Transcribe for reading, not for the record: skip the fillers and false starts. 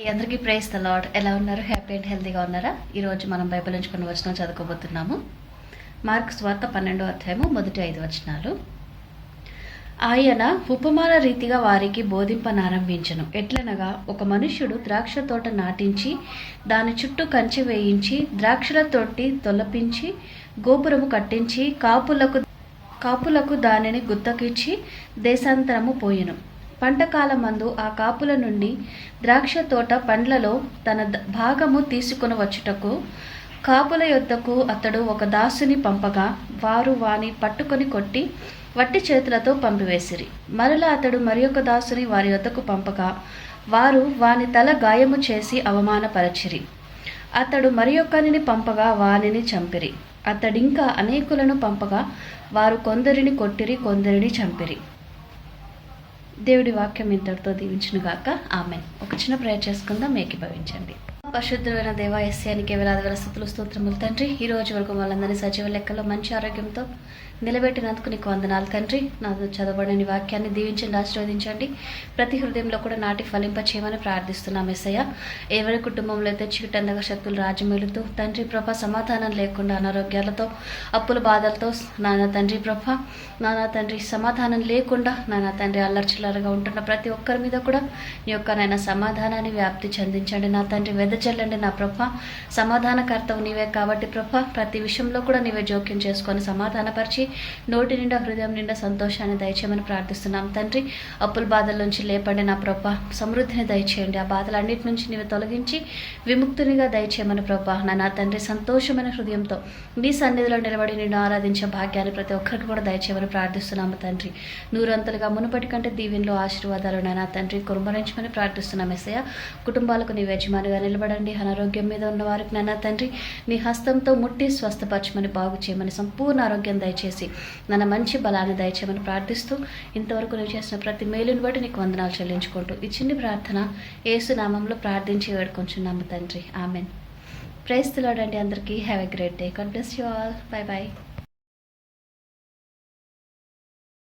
అందరికీ praise the lord. ఎలా ఉన్నారు? హ్యాపీ అండ్ హెల్తీగా ఉన్నారా? ఈరోజు మనం బైబిల్ నుంచి కొన్ని వచనం చదువుకోబోతున్నాము. మార్కు సువార్త 12వ అధ్యాయము మొదటి 5 వచనాలు. ఆయన ఉపమాన రీతిగా వారికి బోధింపనారంభించెను. ఎట్లనగా, ఒక మనుష్యుడు ద్రాక్ష తోట నాటించి దాని చుట్టూ కంచె వేయించి ద్రాక్షల తోటి తొలపించి గోపురము కట్టించి కాపులకు దానిని గుత్తకిచ్చి దేశాంతరము పోయెను. పంటకాలమందు ఆ కాపుల నుండి ద్రాక్ష తోట పండ్లలో తన భాగము తీసుకుని వచ్చుటకు కాపుల యొద్దకు అతడు ఒక దాసుని పంపగా, వారు వాని పట్టుకొని కొట్టి వట్టి చేతులతో పంపివేసిరి. మరలా అతడు మరి ఒక దాసుని వారి యొద్దకు పంపగా, వారు వాని తల గాయము చేసి అవమానపరచిరి. అతడు మరి ఒక్కనిని పంపగా వానిని చంపిరి. అతడింకా అనేకులను పంపగా, వారు కొందరిని కొట్టిరి, కొందరిని చంపిరి. దేవుడి వాక్యం ఇంతటితో దీవించునుగాక. ఆమెన్. ఒక చిన్న ప్రేయర్ చేసుకుందాం. ఏకీభవించండి. పరిశుద్ధమైన దేవా, ఎస్యానికి వేలాది స్థుతులు స్తోత్రములు తండ్రి. ఈ రోజు వరకు వాళ్ళందరినీ సజీవ లెక్కలో మంచి ఆరోగ్యంతో నిలబెట్టినందుకు నీకు వందనాలు తండ్రి. నాతో చదవబడిన వాక్యాన్ని దీవించండి, ఆశీర్వదించండి. ప్రతి హృదయంలో కూడా నాటి ఫలింప చేయమని ప్రార్థిస్తున్నాం. యేసయ్య, ఎవరి కుటుంబంలో అయితే చీకటందక శక్తులు రాజ్యమేలుతూ తండ్రి ప్రభ సమాధానం లేకుండా అనారోగ్యాలతో అప్పుల బాధలతో నాన్న తండ్రి ప్రభ నాన్న తండ్రి సమాధానం లేకుండా నాన్న తండ్రి అల్లర్చిల్లరగా ఉంటున్న ప్రతి ఒక్కరి మీద కూడా నీ యొక్క నాయన సమాధానాన్ని వ్యాప్తి చెందించండి. నా తండ్రి వెదజల్లండి. నా ప్రభ సమాధానకర్తవు నీవే కాబట్టి ప్రభ ప్రతి విషయంలో కూడా నీవే జోక్యం చేసుకొని సమాధానపరిచి నోటి నిండా హృదయం నిండా సంతోషాన్ని దయచేయమని ప్రార్థిస్తున్నాం తండ్రి. అప్పుల బాధల నుంచి లేపండి నా ప్రభ, సమృద్ధిని దయచేయండి. ఆ బాధలన్నిటి నుంచి నీవు తొలగించి విముక్తునిగా దయచేయమని ప్రభ నా తండ్రి సంతోషమైన హృదయంతో నీ సన్నిధిలో నిలబడి నిన్ను ఆరాధించే భాగ్యాన్ని ప్రతి ఒక్కరికి కూడా దయచేయమని ప్రార్థిస్తున్నాము తండ్రి. నూరంతలుగా మునుపటి కంటే దీవెనలో ఆశీర్వాదాలు నా తండ్రి కురుమరించమని ప్రార్థిస్తున్నాం. యేసయ్య, కుటుంబాలకు నీ యజమానిగా నిలబడండి. అనారోగ్యం మీద ఉన్న వారికి నాన్న తండ్రి నీ హస్తంతో ముట్టి స్వస్థపరచమని, బాగు చేయమని, సంపూర్ణ ఆరోగ్యం దయచేసి నన్ను మంచి బలాన్ని దయచేయమని ప్రార్థిస్తూ ఇంతవరకు నువ్వు చేసిన ప్రతి మేలుని బట్టి నీకు వందనాలు చెల్లించుకుంటూ ఈ చిన్ని ప్రార్థన యేసు నామంలో ప్రార్థించి వేడుకొంచున్నాము తండ్రి. ఆమెన్. ప్రైజ్ ది లార్డ్ అండి. అందరికీ have a great day. God bless you all. By by.